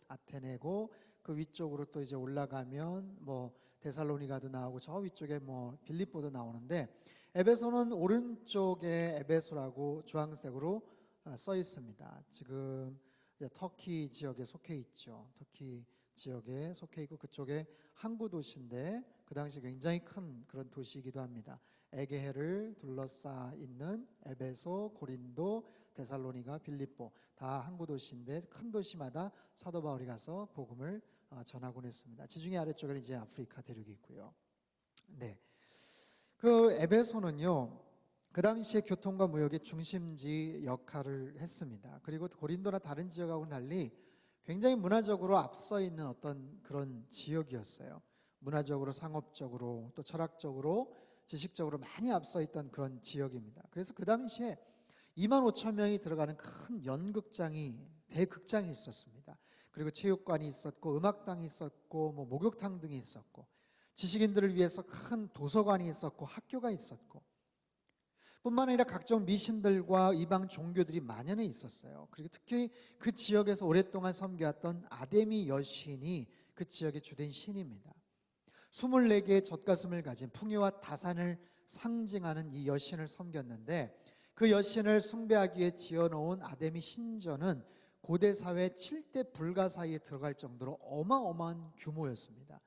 아테네고, 그 위쪽으로 또 이제 올라가면 뭐 데살로니가도 나오고 저 위쪽에 뭐 빌립보도 나오는데, 에베소는 오른쪽에 에베소라고 주황색으로 써 있습니다. 지금 터키 지역에 속해 있죠. 터키 지역에 속해 있고 그쪽에 항구 도시인데 그 당시 굉장히 큰 그런 도시이기도 합니다. 에게해를 둘러싸 있는 에베소, 고린도, 데살로니가, 빌립보 다 항구 도시인데 큰 도시마다 사도 바울이 가서 복음을 전하곤 했습니다. 지중해 아래쪽에는 이제 아프리카 대륙이 있고요. 네, 그 에베소는요, 그 당시에 교통과 무역의 중심지 역할을 했습니다. 그리고 고린도나 다른 지역하고는 달리 굉장히 문화적으로 앞서 있는 어떤 그런 지역이었어요. 문화적으로, 상업적으로, 또 철학적으로, 지식적으로 많이 앞서 있던 그런 지역입니다. 그래서 그 당시에 2만 5천 명이 들어가는 큰 연극장이, 대극장이 있었습니다. 그리고 체육관이 있었고, 음악당이 있었고, 뭐 목욕탕 등이 있었고, 지식인들을 위해서 큰 도서관이 있었고, 학교가 있었고, 뿐만 아니라 각종 미신들과 이방 종교들이 만연해 있었어요. 그리고 특히 그 지역에서 오랫동안 섬겨왔던 아데미 여신이 그 지역의 주된 신입니다. 24개의 젖가슴을 가진 풍요와 다산을 상징하는 이 여신을 섬겼는데, 그 여신을 숭배하기 위해 지어놓은 아데미 신전은 고대 사회 7대 불가 사이에 들어갈 정도로 어마어마한 규모였습니다.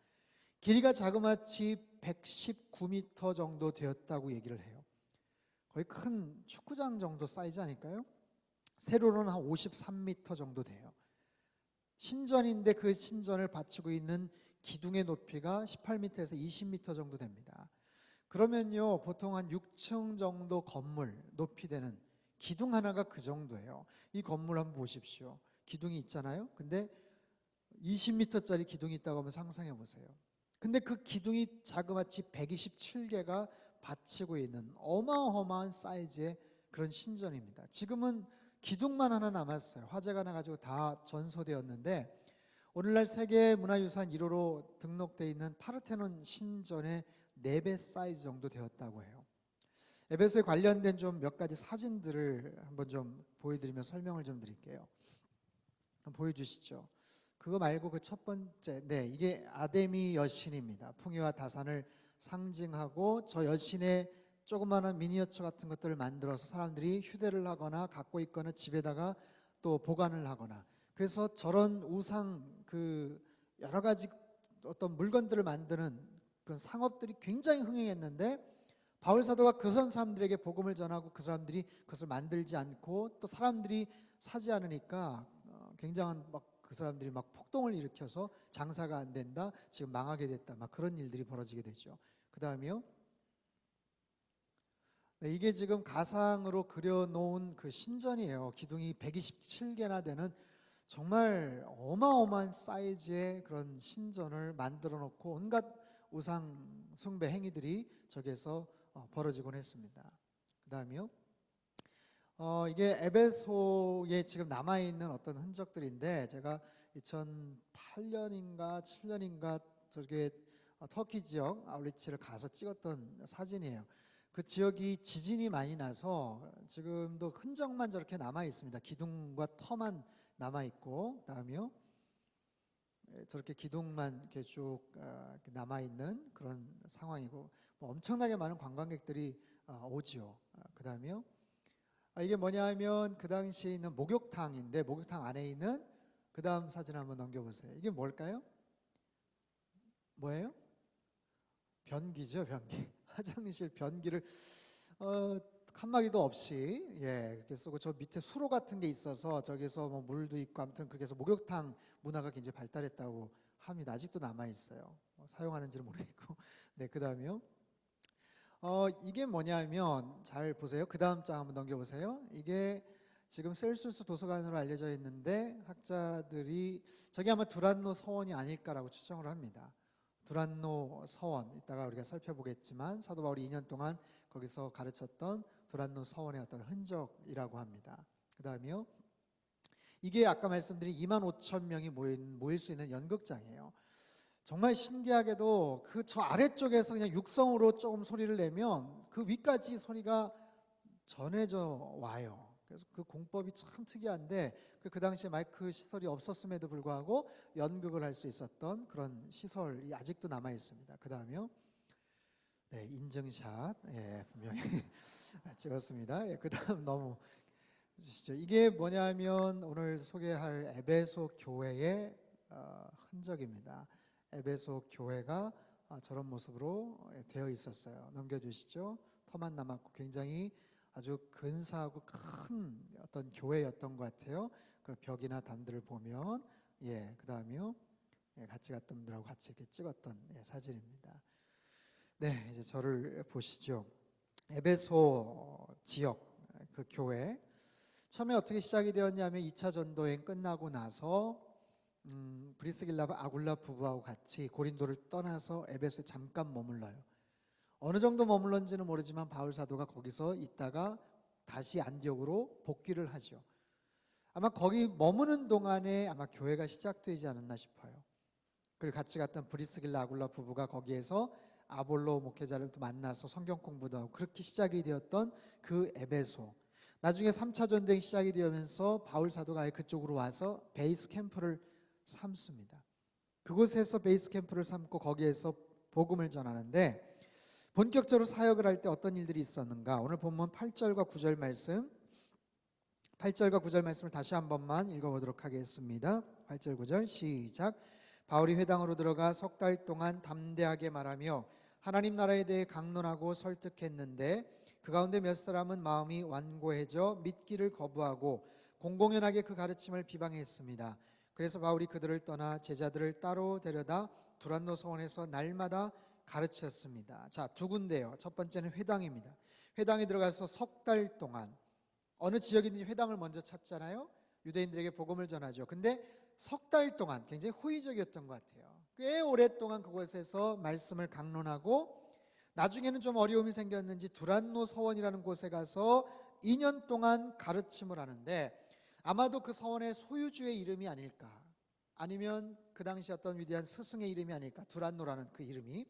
길이가 자그마치 119m 정도 되었다고 얘기를 해요. 거의 큰 축구장 정도 사이즈 아닐까요? 세로로는 한 53m 정도 돼요. 신전인데 그 신전을 바치고 있는 기둥의 높이가 18m에서 20m 정도 됩니다. 그러면요, 보통 한 6층 정도 건물 높이 되는 기둥 하나가 그 정도예요. 이 건물 한번 보십시오. 기둥이 있잖아요. 근데 20m짜리 기둥이 있다고 하면 상상해 보세요. 근데 그 기둥이 자그마치 127개가 받치고 있는 어마어마한 사이즈의 그런 신전입니다. 지금은 기둥만 하나 남았어요. 화재가 나가지고 다 전소되었는데, 오늘날 세계문화유산 1호로 등록되어 있는 파르테논 신전의 4배 사이즈 정도 되었다고 해요. 에베소에 관련된 좀 몇 가지 사진들을 한번 좀 보여드리며 설명을 좀 드릴게요. 한번 보여주시죠. 그거 말고 그 첫 번째, 네, 이게 아데미 여신입니다. 풍요와 다산을 상징하고, 저 여신의 조그마한 미니어처 같은 것들을 만들어서 사람들이 휴대를 하거나 갖고 있거나 집에다가 또 보관을 하거나, 그래서 저런 우상, 그 여러 가지 어떤 물건들을 만드는 그런 상업들이 굉장히 흥행했는데, 바울 사도가 그 사람들에게 복음을 전하고 그 사람들이 그것을 만들지 않고 또 사람들이 사지 않으니까 굉장한 막 그 사람들이 막 폭동을 일으켜서 장사가 안 된다, 지금 망하게 됐다, 막 그런 일들이 벌어지게 되죠. 그 다음이요, 네, 이게 지금 가상으로 그려놓은 그 신전이에요. 기둥이 127개나 되는 정말 어마어마한 사이즈의 그런 신전을 만들어 놓고 온갖 우상 숭배 행위들이 저기에서 벌어지곤 했습니다. 그 다음이요, 이게 에베소에 지금 남아있는 어떤 흔적들인데, 제가 2008년인가 7년인가 저게 터키 지역 아울리치를 가서 찍었던 사진이에요. 그 지역이 지진이 많이 나서 지금도 흔적만 저렇게 남아 있습니다. 기둥과 터만 남아 있고, 그다음에요, 저렇게 기둥만 이렇게 쭉 남아 있는 그런 상황이고, 뭐 엄청나게 많은 관광객들이 오지요. 그다음에요, 이게 뭐냐 하면 그 당시에 있는 목욕탕인데, 목욕탕 안에 있는 그 다음 사진 한번 넘겨보세요. 이게 뭘까요? 뭐예요? 변기죠, 변기. 화장실 변기를 칸막이도 없이 그렇게 쓰고, 저 밑에 수로 같은 게 있어서 저기서 뭐 물도 있고, 아무튼 그렇게 해서 목욕탕 문화가 굉장히 발달했다고 합니다. 아직도 남아 있어요. 사용하는지는 모르겠고. 네, 그 다음이요. 이게 뭐냐면, 잘 보세요. 그 다음 장 한번 넘겨보세요. 이게 지금 셀수스 도서관으로 알려져 있는데, 학자들이 저게 아마 두란노 서원이 아닐까라고 추정을 합니다. 두란노 서원, 이따가 우리가 살펴보겠지만 사도 바울이 2년 동안 거기서 가르쳤던 두란노 서원의 어떤 흔적이라고 합니다. 그 다음이요, 이게 아까 말씀드린 2만 5천 명이 모일 수 있는 연극장이에요. 정말 신기하게도 그 저 아래쪽에서 그냥 육성으로 조금 소리를 내면 그 위까지 소리가 전해져 와요. 그래서 그 공법이 참 특이한데 그 당시에 마이크 시설이 없었음에도 불구하고 연극을 할 수 있었던 그런 시설이 아직도 남아 있습니다. 그 다음에요. 네, 인증샷. 예, 분명히 찍었습니다. 예, 그 다음 너무 주시죠. 이게 뭐냐면 오늘 소개할 에베소 교회의 흔적입니다. 에베소 교회가 저런 모습으로 되어 있었어요. 넘겨주시죠. 터만 남았고 굉장히 아주 근사하고 큰 어떤 교회였던 것 같아요. 그 벽이나 담들을 보면 그 다음에요. 같이 갔던 분들하고 같이 이렇게 찍었던 사진입니다. 네, 이제 저를 보시죠. 에베소 지역 그 교회 처음에 어떻게 시작이 되었냐면 2차 전도행 끝나고 나서 브리스길라와 아굴라 부부하고 같이 고린도를 떠나서 에베소에 잠깐 머물러요. 어느 정도 머물렀는지는 모르지만 바울 사도가 거기서 있다가 다시 안디옥으로 복귀를 하죠. 아마 거기 머무는 동안에 아마 교회가 시작되지 않았나 싶어요. 그리고 같이 갔던 브리스길라 아굴라 부부가 거기에서 아볼로 목회자를 또 만나서 성경 공부도 하고 그렇게 시작이 되었던 그 에베소. 나중에 3차 전쟁이 시작이 되면서 바울 사도가 아예 그쪽으로 와서 베이스 캠프를 삼습니다. 그곳에서 베이스 캠프를 삼고 거기에서 복음을 전하는데 본격적으로 사역을 할 때 어떤 일들이 있었는가? 오늘 본문 8절과 9절 말씀 8절과 9절 말씀을 다시 한 번만 읽어보도록 하겠습니다. 8절 9절 시작. 바울이 회당으로 들어가 석 달 동안 담대하게 말하며 하나님 나라에 대해 강론하고 설득했는데 그 가운데 몇 사람은 마음이 완고해져 믿기를 거부하고 공공연하게 그 가르침을 비방했습니다. 그래서 바울이 그들을 떠나 제자들을 따로 데려다 두란노 서원에서 날마다 가르쳤습니다. 자, 두 군데요. 첫 번째는 회당입니다. 회당에 들어가서 석 달 동안 어느 지역이든지 회당을 먼저 찾잖아요. 유대인들에게 복음을 전하죠. 근데 석 달 동안 굉장히 호의적이었던 것 같아요. 꽤 오랫동안 그곳에서 말씀을 강론하고 나중에는 좀 어려움이 생겼는지 두란노 서원이라는 곳에 가서 2년 동안 가르침을 하는데 아마도 그 서원의 소유주의 이름이 아닐까, 아니면 그 당시 어떤 위대한 스승의 이름이 아닐까, 두란노라는 그 이름이.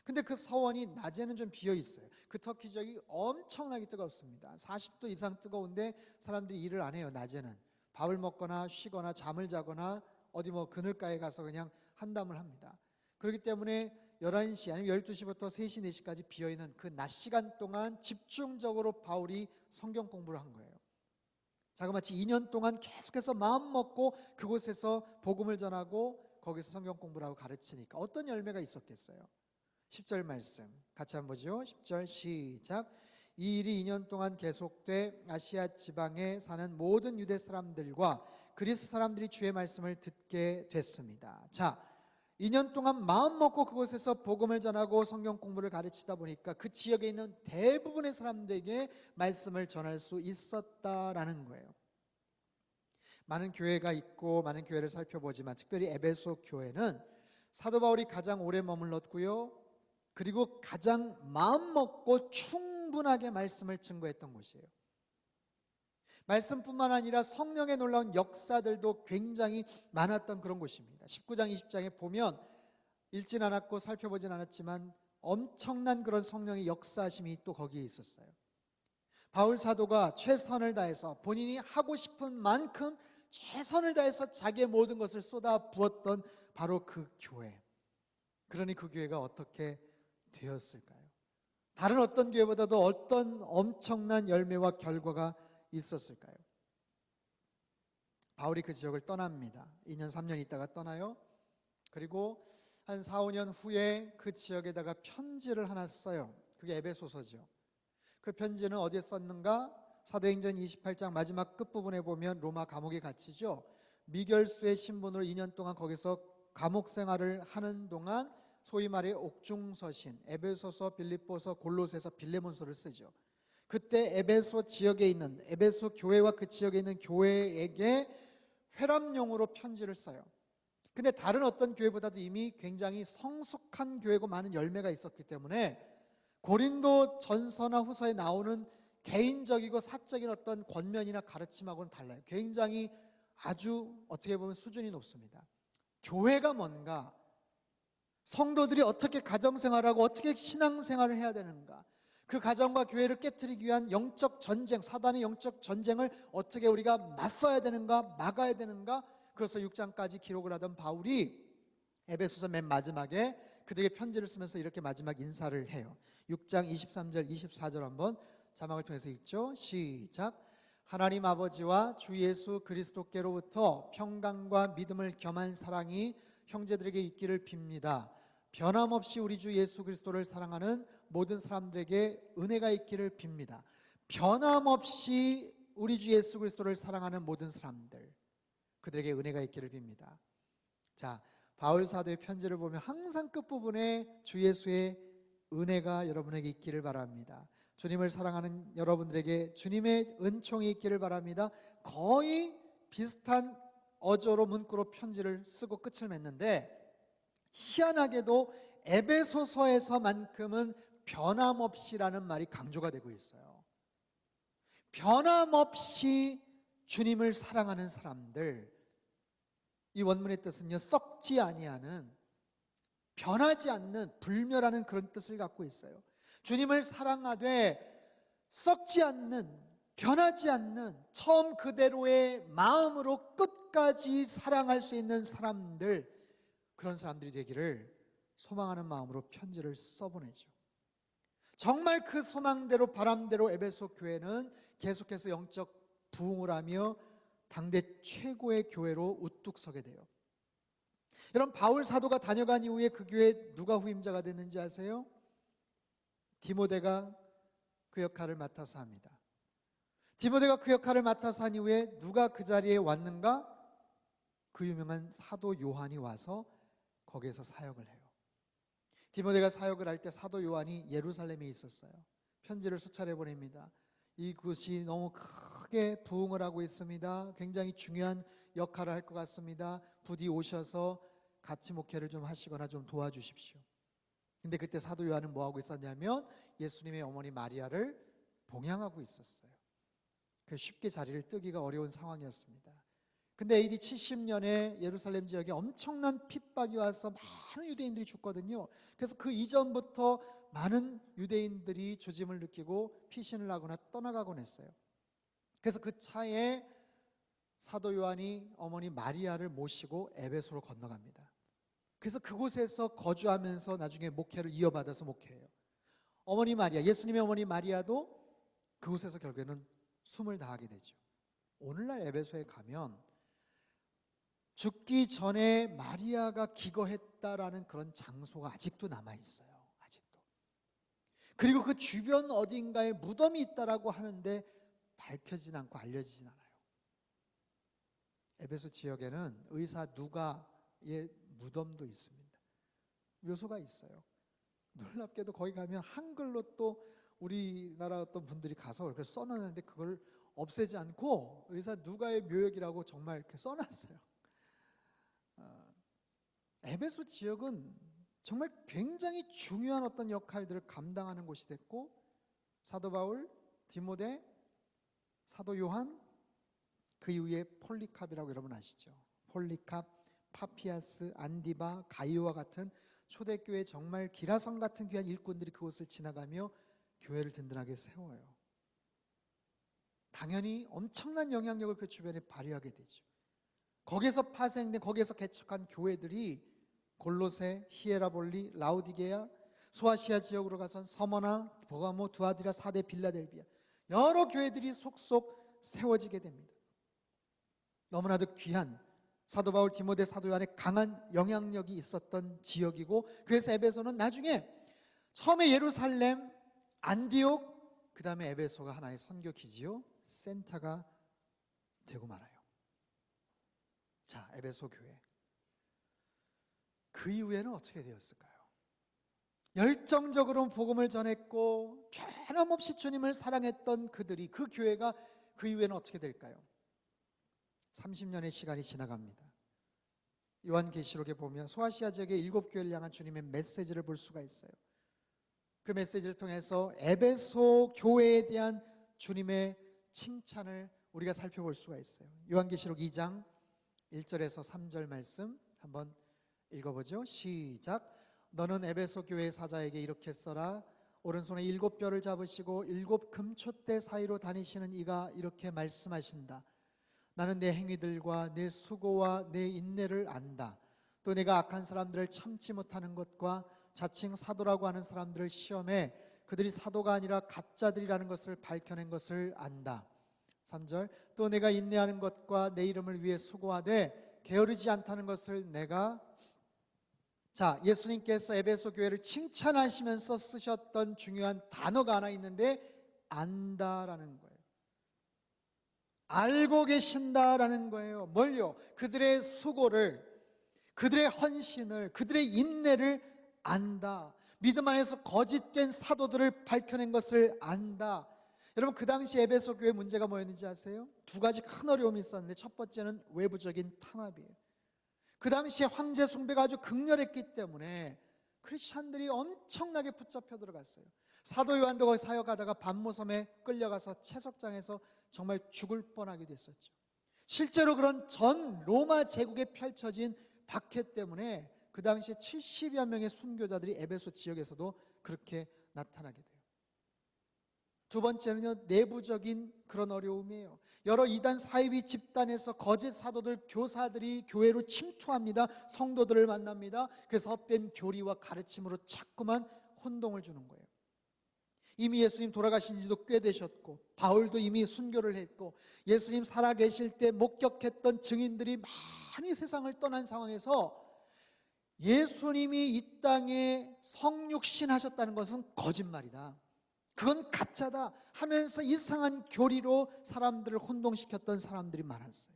근데 그 서원이 낮에는 좀 비어 있어요. 그 터키 지역이 엄청나게 뜨겁습니다. 40도 이상 뜨거운데 사람들이 일을 안 해요. 낮에는 밥을 먹거나 쉬거나 잠을 자거나 어디 뭐 그늘가에 가서 그냥 한담을 합니다. 그렇기 때문에 11시 아니면 12시부터 3시, 4시까지 비어있는 그 낮 시간 동안 집중적으로 바울이 성경 공부를 한 거예요. 자그마치 2년 동안 계속해서 마음 먹고 그곳에서 복음을 전하고 거기서 성경 공부를 하고 가르치니까 어떤 열매가 있었겠어요? 10절 말씀 같이 한번 보죠. 10절 시작. 이 일이 2년 동안 계속돼 아시아 지방에 사는 모든 유대 사람들과 그리스 사람들이 주의 말씀을 듣게 됐습니다. 자, 2년 동안 마음 먹고 그곳에서 복음을 전하고 성경 공부를 가르치다 보니까 그 지역에 있는 대부분의 사람들에게 말씀을 전할 수 있었다라는 거예요. 많은 교회가 있고 많은 교회를 살펴보지만 특별히 에베소 교회는 사도 바울이 가장 오래 머물렀고요, 그리고 가장 마음 먹고 충분하게 말씀을 증거했던 곳이에요. 말씀뿐만 아니라 성령의 놀라운 역사들도 굉장히 많았던 그런 곳입니다. 19장 20장에 보면 읽진 않았고 살펴보진 않았지만 엄청난 그런 성령의 역사심이 또 거기에 있었어요. 바울 사도가 최선을 다해서 본인이 하고 싶은 만큼 최선을 다해서 자기의 모든 것을 쏟아 부었던 바로 그 교회. 그러니 그 교회가 어떻게 되었을까요? 다른 어떤 교회보다도 어떤 엄청난 열매와 결과가 있었을까요? 바울이 그 지역을 떠납니다. 2년 3년 있다가 떠나요. 그리고 한 4, 5년 후에 그 지역에다가 편지를 하나 써요. 그게 에베소서죠. 그 편지는 어디에 썼는가? 사도행전 28장 마지막 끝부분에 보면 로마 감옥에 갇히죠. 미결수의 신분으로 2년 동안 거기서 감옥 생활을 하는 동안 소위 말해 옥중서신, 에베소서, 빌립보서, 골로새서, 빌레몬서를 쓰죠. 그때 에베소 지역에 있는 에베소 교회와 그 지역에 있는 교회에게 회람용으로 편지를 써요. 근데 다른 어떤 교회보다도 이미 굉장히 성숙한 교회고 많은 열매가 있었기 때문에 고린도 전서나 후서에 나오는 개인적이고 사적인 어떤 권면이나 가르침하고는 달라요. 굉장히 아주 어떻게 보면 수준이 높습니다. 교회가 뭔가, 성도들이 어떻게 가정생활하고 어떻게 신앙생활을 해야 되는가, 그 가정과 교회를 깨트리기 위한 영적 전쟁, 사단의 영적 전쟁을 어떻게 우리가 맞서야 되는가, 막아야 되는가, 그래서 6장까지 기록을 하던 바울이 에베소서 맨 마지막에 그들에게 편지를 쓰면서 이렇게 마지막 인사를 해요. 6장 23절 24절 한번 자막을 통해서 읽죠. 시작. 하나님 아버지와 주 예수 그리스도께로부터 평강과 믿음을 겸한 사랑이 형제들에게 있기를 빕니다. 변함없이 우리 주 예수 그리스도를 사랑하는 모든 사람들에게 은혜가 있기를 빕니다. 변함없이 우리 주 예수 그리스도를 사랑하는 모든 사람들, 그들에게 은혜가 있기를 빕니다. 자, 바울 사도의 편지를 보면 항상 끝부분에 주 예수의 은혜가 여러분에게 있기를 바랍니다. 주님을 사랑하는 여러분들에게 주님의 은총이 있기를 바랍니다. 거의 비슷한 어조로 문구로 편지를 쓰고 끝을 맺는데, 희한하게도 에베소서에서만큼은 변함없이라는 말이 강조가 되고 있어요. 변함없이 주님을 사랑하는 사람들, 이 원문의 뜻은요, 썩지 아니하는, 변하지 않는, 불멸하는 그런 뜻을 갖고 있어요. 주님을 사랑하되 썩지 않는, 변하지 않는, 처음 그대로의 마음으로 끝까지 사랑할 수 있는 사람들, 그런 사람들이 되기를 소망하는 마음으로 편지를 써보내죠. 정말 그 소망대로 바람대로 에베소 교회는 계속해서 영적 부흥을 하며 당대 최고의 교회로 우뚝 서게 돼요. 여러분, 바울 사도가 다녀간 이후에 그 교회에 누가 후임자가 됐는지 아세요? 디모데가 그 역할을 맡아서 합니다. 디모데가 그 역할을 맡아서 한 이후에 누가 그 자리에 왔는가? 그 유명한 사도 요한이 와서 거기에서 사역을 해요. 디모데가 사역을 할 때 사도 요한이 예루살렘에 있었어요. 편지를 수차례 보냅니다. 이곳이 너무 크게 부흥을 하고 있습니다. 굉장히 중요한 역할을 할 것 같습니다. 부디 오셔서 같이 목회를 좀 하시거나 좀 도와주십시오. 근데 그때 사도 요한은 뭐 하고 있었냐면 예수님의 어머니 마리아를 봉양하고 있었어요. 그 쉽게 자리를 뜨기가 어려운 상황이었습니다. 근데 AD 70년에 예루살렘 지역에 엄청난 핍박이 와서 많은 유대인들이 죽거든요. 그래서 그 이전부터 많은 유대인들이 조짐을 느끼고 피신을 하거나 떠나가곤 했어요. 그래서 그 차에 사도 요한이 어머니 마리아를 모시고 에베소로 건너갑니다. 그래서 그곳에서 거주하면서 나중에 목회를 이어받아서 목회해요. 어머니 마리아, 예수님의 어머니 마리아도 그곳에서 결국에는 숨을 다하게 되죠. 오늘날 에베소에 가면 죽기 전에 마리아가 기거했다라는 그런 장소가 아직도 남아있어요. 아직도. 그리고 그 주변 어딘가에 무덤이 있다라고 하는데 밝혀지진 않고 알려지진 않아요. 에베소 지역에는 의사 누가의 무덤도 있습니다. 묘소가 있어요. 놀랍게도 거기 가면 한글로 또 우리나라 어떤 분들이 가서 그렇게 써놨는데 그걸 없애지 않고 의사 누가의 묘역이라고 정말 이렇게 써놨어요. 에베소 지역은 정말 굉장히 중요한 어떤 역할들을 감당하는 곳이 됐고, 사도 바울, 디모데, 사도 요한, 그 이후에 폴리캅이라고 여러분 아시죠? 폴리캅, 파피아스, 안디바, 가이오와 같은 초대교회 정말 기라성 같은 귀한 일꾼들이 그곳을 지나가며 교회를 든든하게 세워요. 당연히 엄청난 영향력을 그 주변에 발휘하게 되죠. 거기에서 파생된, 거기에서 개척한 교회들이 골로새, 히에라볼리, 라우디게아, 소아시아 지역으로 가선 서머나, 버가모, 두아디라, 사대, 빌라델비아, 여러 교회들이 속속 세워지게 됩니다. 너무나도 귀한 사도 바울, 디모데, 사도 요한의 강한 영향력이 있었던 지역이고, 그래서 에베소는 나중에 처음에 예루살렘, 안디옥, 그 다음에 에베소가 하나의 선교 기지요, 센터가 되고 말아요. 자, 에베소 교회. 그 이후에는 어떻게 되었을까요? 열정적으로 복음을 전했고 변함없이 주님을 사랑했던 그들이, 그 교회가 그 이후에는 어떻게 될까요? 30년의 시간이 지나갑니다. 요한계시록에 보면 소아시아 지역의 7교회를 향한 주님의 메시지를 볼 수가 있어요. 그 메시지를 통해서 에베소 교회에 대한 주님의 칭찬을 우리가 살펴볼 수가 있어요. 요한계시록 2장 1절에서 3절 말씀 한번 읽어보죠. 시작. 너는 에베소 교회 사자에게 이렇게 써라. 오른손에 7뼈를 잡으시고 7금촛대 사이로 다니시는 이가 이렇게 말씀하신다. 나는 내 행위들과 내 수고와 내 인내를 안다. 또 내가 악한 사람들을 참지 못하는 것과 자칭 사도라고 하는 사람들을 시험해 그들이 사도가 아니라 가짜들이라는 것을 밝혀낸 것을 안다. 3절, 또 내가 인내하는 것과 내 이름을 위해 수고하되 게으르지 않다는 것을 내가. 자, 예수님께서 에베소 교회를 칭찬하시면서 쓰셨던 중요한 단어가 하나 있는데 안다라는 거예요. 알고 계신다라는 거예요. 뭘요? 그들의 수고를, 그들의 헌신을, 그들의 인내를 안다. 믿음 안에서 거짓된 사도들을 밝혀낸 것을 안다. 여러분, 그 당시 에베소 교회 문제가 뭐였는지 아세요? 두 가지 큰 어려움이 있었는데 첫 번째는 외부적인 탄압이에요. 그 당시에 황제 숭배가 아주 극렬했기 때문에 크리스찬들이 엄청나게 붙잡혀 들어갔어요. 사도 요한도 거기 사역하다가 반모섬에 끌려가서 채석장에서 정말 죽을 뻔하게 됐었죠. 실제로 그런 전 로마 제국에 펼쳐진 박해 때문에 그 당시에 70여 명의 순교자들이 에베소 지역에서도 그렇게 나타나게 돼요. 두 번째는요, 내부적인 그런 어려움이에요. 여러 이단 사이비 집단에서 거짓 사도들, 교사들이 교회로 침투합니다. 성도들을 만납니다. 그래서 헛된 교리와 가르침으로 자꾸만 혼동을 주는 거예요. 이미 예수님 돌아가신 지도 꽤 되셨고, 바울도 이미 순교를 했고, 예수님 살아계실 때 목격했던 증인들이 많이 세상을 떠난 상황에서 예수님이 이 땅에 성육신 하셨다는 것은 거짓말이다, 그건 가짜다 하면서 이상한 교리로 사람들을 혼동시켰던 사람들이 많았어요.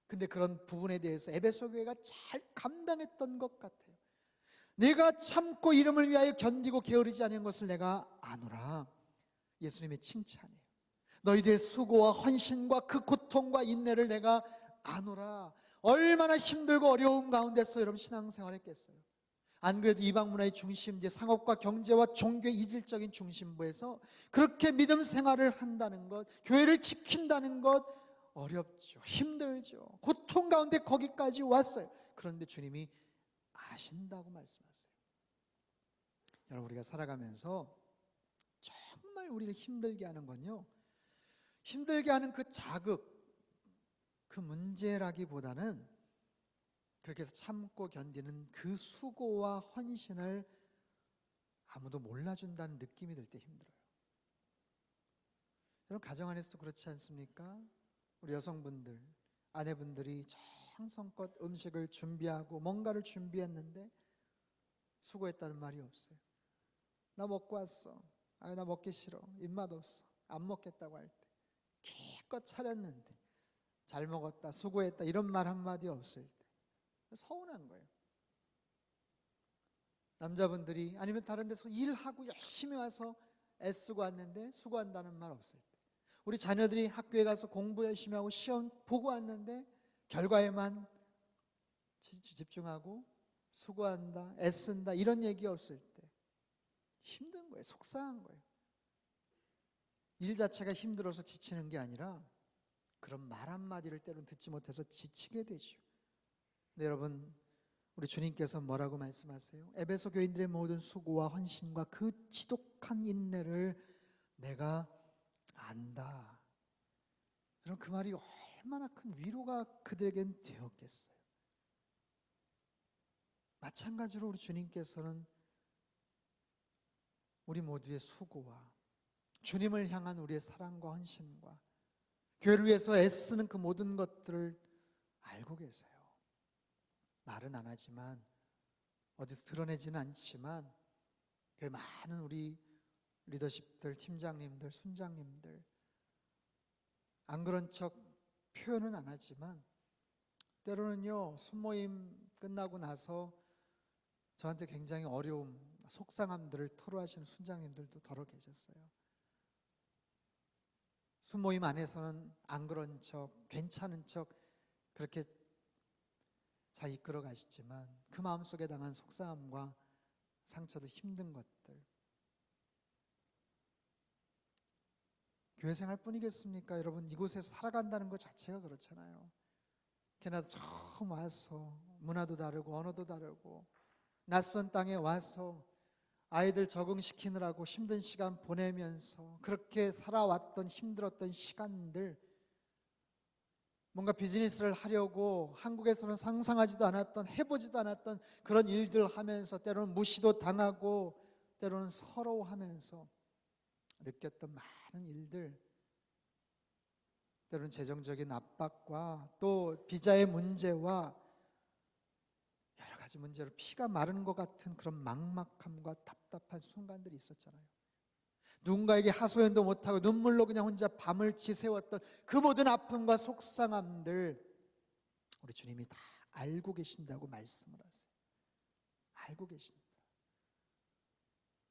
근데 그런 부분에 대해서 에베소 교회가 잘 감당했던 것 같아요. 내가 참고 이름을 위하여 견디고 게으르지 않은 것을 내가 아노라. 예수님의 칭찬이에요. 너희들의 수고와 헌신과 그 고통과 인내를 내가 아노라. 얼마나 힘들고 어려움 가운데서 여러분 신앙생활했겠어요. 안 그래도 이방 문화의 중심지, 상업과 경제와 종교의 이질적인 중심부에서 그렇게 믿음 생활을 한다는 것, 교회를 지킨다는 것 어렵죠. 힘들죠. 고통 가운데 거기까지 왔어요. 그런데 주님이 아신다고 말씀하세요. 여러분, 우리가 살아가면서 정말 우리를 힘들게 하는 건요, 힘들게 하는 그 자극, 그 문제라기보다는 그렇게 해서 참고 견디는 그 수고와 헌신을 아무도 몰라준다는 느낌이 들 때 힘들어요. 여러분, 가정 안에서도 그렇지 않습니까? 우리 여성분들, 아내분들이 정성껏 음식을 준비하고 뭔가를 준비했는데 수고했다는 말이 없어요. 나 먹고 왔어. 나 먹기 싫어. 입맛 없어. 안 먹겠다고 할 때, 기껏 차렸는데 잘 먹었다, 수고했다 이런 말 한마디 없을 때 서운한 거예요. 남자분들이 아니면 다른 데서 일하고 열심히 와서 애쓰고 왔는데 수고한다는 말 없을 때, 우리 자녀들이 학교에 가서 공부 열심히 하고 시험 보고 왔는데 결과에만 집중하고 수고한다, 애쓴다 이런 얘기 없을 때 힘든 거예요. 속상한 거예요. 일 자체가 힘들어서 지치는 게 아니라 그런 말 한마디를 때로는 듣지 못해서 지치게 되죠. 네, 여러분, 우리 주님께서 뭐라고 말씀하세요? 에베소 교인들의 모든 수고와 헌신과 그 지독한 인내를 내가 안다. 여러분, 그 말이 얼마나 큰 위로가 그들에겐 되었겠어요. 마찬가지로 우리 주님께서는 우리 모두의 수고와 주님을 향한 우리의 사랑과 헌신과 교회를 위해서 애쓰는 그 모든 것들을 알고 계세요. 말은 안 하지만, 어디서 드러내지는 않지만, 교회 많은 우리 리더십들, 팀장님들, 순장님들 안 그런 척 표현은 안 하지만 때로는요, 순모임 끝나고 나서 저한테 굉장히 어려움, 속상함들을 토로하시는 순장님들도 더러 계셨어요. 순모임 안에서는 안 그런 척, 괜찮은 척 그렇게 잘 이끌어 가시지만 그 마음속에 당한 속상함과 상처도 힘든 것들, 교회 생활 뿐이겠습니까? 여러분, 이곳에서 살아간다는 것 자체가 그렇잖아요. 캐나다 처음 와서 문화도 다르고 언어도 다르고 낯선 땅에 와서 아이들 적응시키느라고 힘든 시간 보내면서 그렇게 살아왔던 힘들었던 시간들, 뭔가 비즈니스를 하려고 한국에서는 상상하지도 않았던, 해보지도 않았던 그런 일들 하면서 때로는 무시도 당하고 때로는 서러워하면서 느꼈던 많은 일들, 때로는 재정적인 압박과 또 비자의 문제와 여러 가지 문제로 피가 마르는 것 같은 그런 막막함과 답답한 순간들이 있었잖아요. 누군가에게 하소연도 못하고 눈물로 그냥 혼자 밤을 지새웠던 그 모든 아픔과 속상함들, 우리 주님이 다 알고 계신다고 말씀을 하세요. 알고 계신다.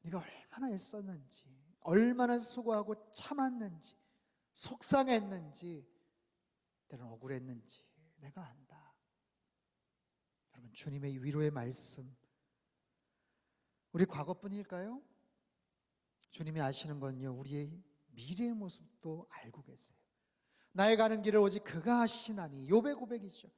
네가 얼마나 애썼는지, 얼마나 수고하고 참았는지, 속상했는지, 때로는 억울했는지 내가 안다. 여러분, 주님의 위로의 말씀, 우리 과거뿐일까요? 주님이 아시는 건요, 우리의 미래의 모습도 알고 계세요. 나의 가는 길을 오직 그가 아시나니, 욥의 고백이죠.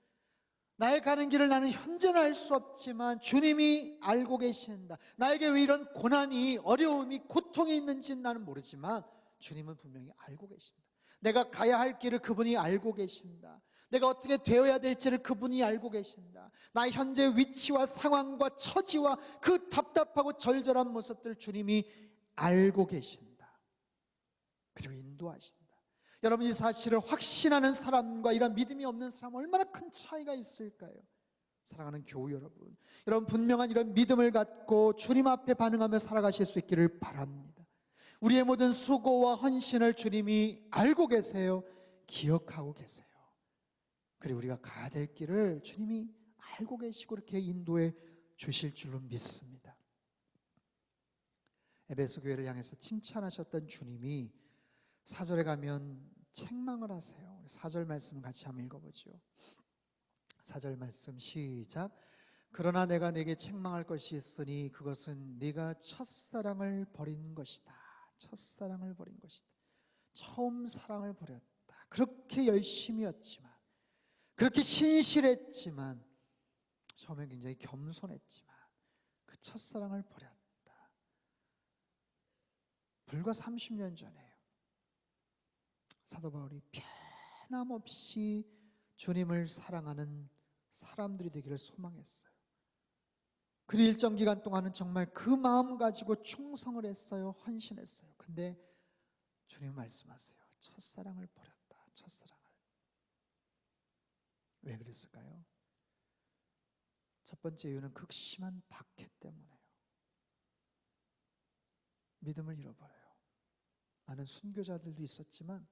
나의 가는 길을 나는 현재는 알 수 없지만 주님이 알고 계신다. 나에게 왜 이런 고난이, 어려움이, 고통이 있는지 나는 모르지만 주님은 분명히 알고 계신다. 내가 가야 할 길을 그분이 알고 계신다. 내가 어떻게 되어야 될지를 그분이 알고 계신다. 나의 현재 위치와 상황과 처지와 그 답답하고 절절한 모습들 주님이 알고 계신다. 그리고 인도하신다. 여러분, 이 사실을 확신하는 사람과 이런 믿음이 없는 사람, 얼마나 큰 차이가 있을까요? 사랑하는 교우 여러분, 여러분 분명한 이런 믿음을 갖고 주님 앞에 반응하며 살아가실 수 있기를 바랍니다. 우리의 모든 수고와 헌신을 주님이 알고 계세요. 기억하고 계세요. 그리고 우리가 가야 될 길을 주님이 알고 계시고 이렇게 인도해 주실 줄로 믿습니다. 에베소 교회를 향해서 칭찬하셨던 주님이 4절에 가면 책망을 하세요. 4절 말씀 같이 한번 읽어보죠. 4절 말씀 시작. 그러나 내가 네게 책망할 것이 있으니 그것은 네가 첫사랑을 버린 것이다. 첫사랑을 버린 것이다. 처음 사랑을 버렸다. 그렇게 열심히였지만, 그렇게 신실했지만, 처음엔 굉장히 겸손했지만 그 첫사랑을 버렸다. 불과 30년 전에요. 사도 바울이 변함없이 주님을 사랑하는 사람들이 되기를 소망했어요. 그 일정 기간 동안은 정말 그 마음 가지고 충성을 했어요. 헌신했어요. 근데 주님 말씀하세요. 첫사랑을 버렸다. 첫사랑을. 왜 그랬을까요? 첫 번째 이유는 극심한 박해 때문에요. 믿음을 잃어버려요. 많은 순교자들도 있었지만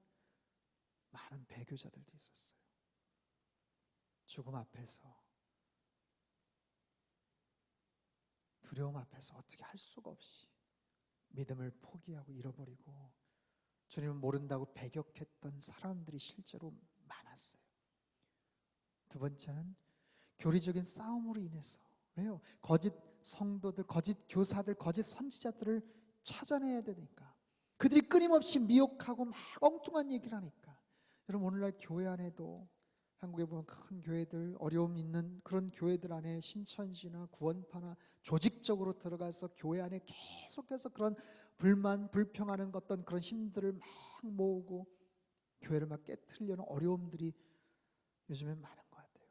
많은 배교자들도 있었어요. 죽음 앞에서, 두려움 앞에서 어떻게 할 수가 없이 믿음을 포기하고 잃어버리고 주님을 모른다고 배격했던 사람들이 실제로 많았어요. 두 번째는 교리적인 싸움으로 인해서. 왜요? 거짓 성도들, 거짓 교사들, 거짓 선지자들을 찾아내야 되니까. 그들이 끊임없이 미혹하고 막 엉뚱한 얘기를 하니까. 여러분, 오늘날 교회 안에도 한국에 보면 큰 교회들, 어려움 있는 그런 교회들 안에 신천지나 구원파나 조직적으로 들어가서 교회 안에 계속해서 그런 불만, 불평하는 어떤 그런 힘들을 막 모으고 교회를 막 깨트리려는 어려움들이 요즘엔 많은 것 같아요.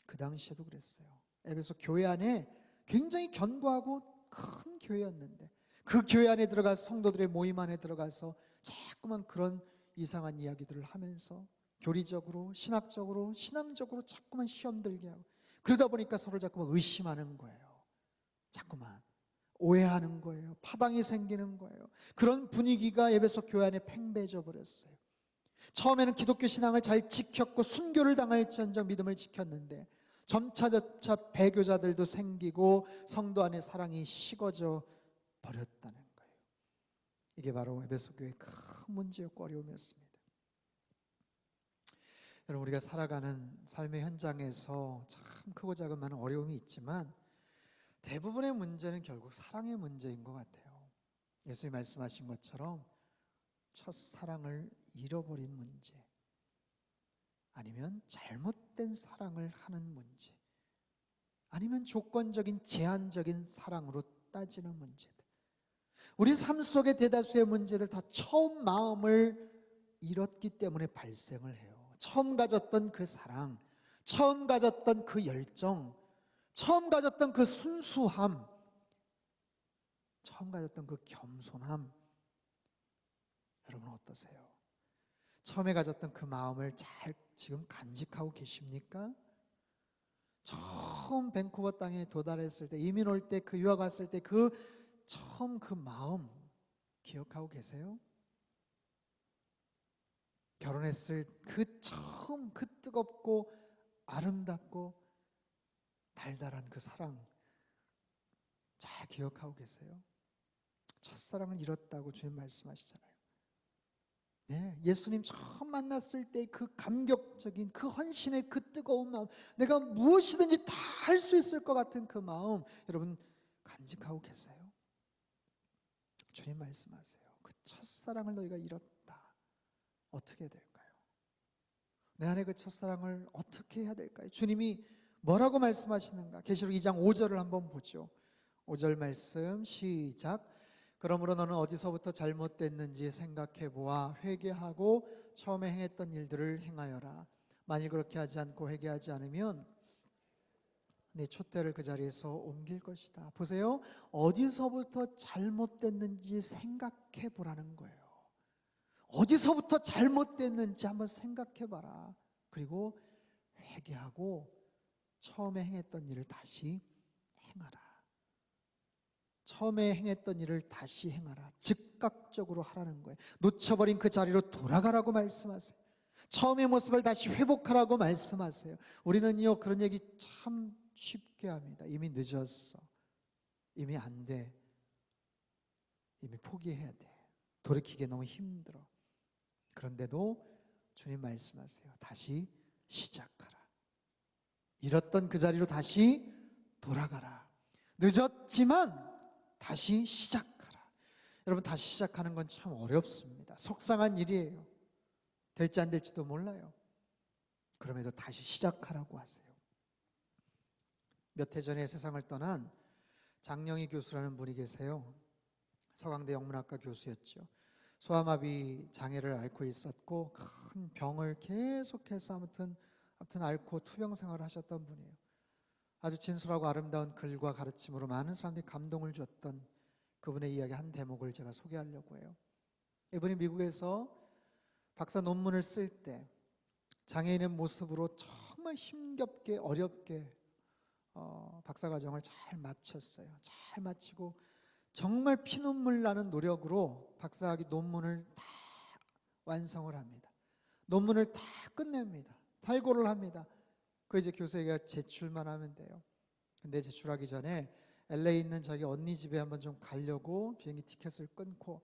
그 당시에도 그랬어요. 에베소 교회 안에 굉장히 견고하고 큰 교회였는데 그 교회 안에 들어가서 성도들의 모임 안에 들어가서 자꾸만 그런 이상한 이야기들을 하면서 교리적으로, 신학적으로, 신앙적으로 자꾸만 시험 들게 하고, 그러다 보니까 서로 자꾸만 의심하는 거예요. 자꾸만 오해하는 거예요. 파당이 생기는 거예요. 그런 분위기가 에베소 교회 안에 팽배해져 버렸어요. 처음에는 기독교 신앙을 잘 지켰고 순교를 당할지언정 믿음을 지켰는데 점차 배교자들도 생기고 성도 안에 사랑이 식어져 버렸다는 거예요. 이게 바로 에베소 교회의 큰 문제였고 어려움이었습니다. 여러분, 우리가 살아가는 삶의 현장에서 참 크고 작은 많은 어려움이 있지만 대부분의 문제는 결국 사랑의 문제인 것 같아요. 예수님이 말씀하신 것처럼 첫사랑을 잃어버린 문제, 아니면 잘못된 사랑을 하는 문제, 아니면 조건적인 제한적인 사랑으로 따지는 문제들, 우리 삶 속의 대다수의 문제들 다 처음 마음을 잃었기 때문에 발생을 해요. 처음 가졌던 그 사랑, 처음 가졌던 그 열정, 처음 가졌던 그 순수함, 처음 가졌던 그 겸손함, 여러분 어떠세요? 처음에 가졌던 그 마음을 잘 지금 간직하고 계십니까? 처음 밴쿠버 땅에 도달했을 때, 이민 올 때, 그 유학 왔을 때 그 처음 그 마음 기억하고 계세요? 결혼했을 그 처음 그 뜨겁고 아름답고 달달한 그 사랑 잘 기억하고 계세요? 첫사랑을 잃었다고 주님 말씀하시잖아요. 네, 예수님 처음 만났을 때 그 감격적인 그 헌신의 그 뜨거운 마음, 내가 무엇이든지 다 할 수 있을 것 같은 그 마음, 여러분 간직하고 계세요? 주님 말씀하세요. 그 첫사랑을 너희가 잃었다. 어떻게 해야 될까요? 내 안에 그 첫사랑을 어떻게 해야 될까요? 주님이 뭐라고 말씀하시는가? 계시록 2장 5절을 한번 보죠. 5절 말씀 시작. 그러므로 너는 어디서부터 잘못됐는지 생각해 보아 회개하고 처음에 행했던 일들을 행하여라. 만일 그렇게 하지 않고 회개하지 않으면 네 촛대를 그 자리에서 옮길 것이다. 보세요. 어디서부터 잘못됐는지 생각해 보라는 거예요. 어디서부터 잘못됐는지 한번 생각해 봐라. 그리고 회개하고 처음에 행했던 일을 다시 행하라. 처음에 행했던 일을 다시 행하라. 즉각적으로 하라는 거예요. 놓쳐버린 그 자리로 돌아가라고 말씀하세요. 처음의 모습을 다시 회복하라고 말씀하세요. 우리는요 그런 얘기 참 쉽게 합니다. 이미 늦었어. 이미 안 돼. 이미 포기해야 돼. 돌이키기 너무 힘들어. 그런데도 주님 말씀하세요. 다시 시작하라. 잃었던 그 자리로 다시 돌아가라. 늦었지만 다시 시작하라. 여러분 다시 시작하는 건 참 어렵습니다. 속상한 일이에요. 될지 안 될지도 몰라요. 그럼에도 다시 시작하라고 하세요. 몇 해 전에 세상을 떠난 장영희 교수라는 분이 계세요. 서강대 영문학과 교수였죠. 소아마비 장애를 앓고 있었고 큰 병을 계속해서 아무튼 앓고 투병 생활을 하셨던 분이에요. 아주 진솔하고 아름다운 글과 가르침으로 많은 사람들이 감동을 줬던 그분의 이야기 한 대목을 제가 소개하려고 해요. 이분이 미국에서 박사 논문을 쓸 때 장애인의 모습으로 정말 힘겹게 어렵게 박사과정을 잘 마쳤어요. 잘 마치고 정말 피눈물 나는 노력으로 박사학위 논문을 다 완성을 합니다. 논문을 다 끝냅니다. 탈고를 합니다. 그 이제 교수에게 제출만 하면 돼요. 근데 제출하기 전에 LA에 있는 자기 언니 집에 한번 좀 가려고 비행기 티켓을 끊고,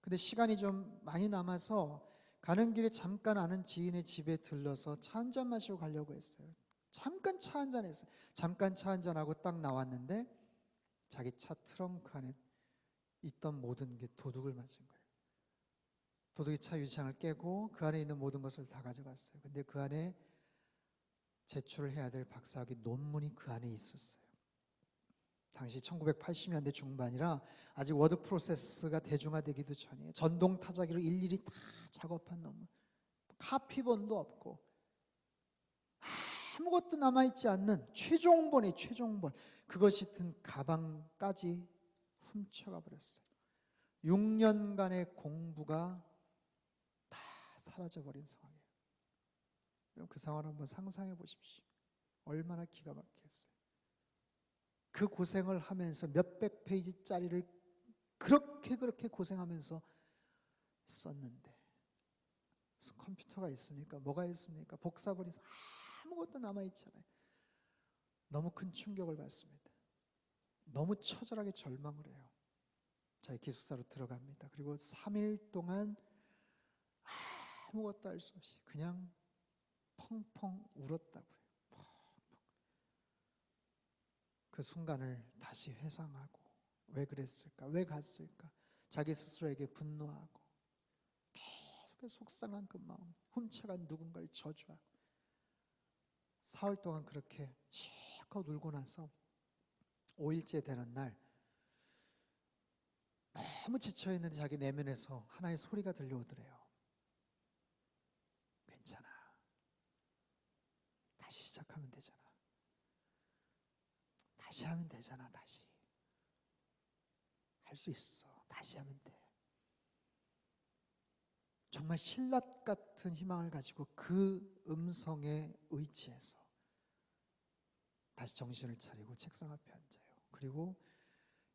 근데 시간이 좀 많이 남아서 가는 길에 잠깐 아는 지인의 집에 들러서 차 한잔 마시고 가려고 했어요. 잠깐 차 한잔 했어요. 잠깐 차 한잔하고 딱 나왔는데 자기 차 트렁크 안에 있던 모든 게 도둑을 맞은 거예요. 도둑이 차 유리창을 깨고 그 안에 있는 모든 것을 다 가져갔어요. 근데 그 안에 제출을 해야 될 박사학위 논문이 그 안에 있었어요. 당시 1980년대 중반이라 아직 워드 프로세스가 대중화되기도 전이에요. 전동 타자기로 일일이 다 작업한 논문. 카피본도 없고 아무것도 남아있지 않는 최종본의 최종본, 그것이 든 가방까지 훔쳐가 버렸어요. 6년간의 공부가 다 사라져버린 상황이에요. 그 상황을 한번 상상해 보십시오. 얼마나 기가 막혔어요. 그 고생을 하면서 몇백 페이지짜리를 그렇게 고생하면서 썼는데 무슨 컴퓨터가 있습니까? 뭐가 있습니까? 복사본이 아무것도 남아있잖아요. 너무 큰 충격을 받습니다. 너무 처절하게 절망을 해요. 자기 기숙사로 들어갑니다. 그리고 3일 동안 아무것도 할 수 없이 그냥 펑펑 울었다고요. 펑펑. 그 순간을 다시 회상하고 왜 그랬을까? 왜 갔을까? 자기 스스로에게 분노하고 계속해서 속상한 그 마음, 훔쳐간 누군가를 저주하고 사흘 동안 그렇게 실컷 울고 나서 5일째 되는 날 너무 지쳐있는데 자기 내면에서 하나의 소리가 들려오더래요. 괜찮아. 다시 시작하면 되잖아. 다시 하면 되잖아. 다시. 할 수 있어. 다시 하면 돼. 정말 신라 같은 희망을 가지고 그 음성에 의지해서 다시 정신을 차리고 책상 앞에 앉아요. 그리고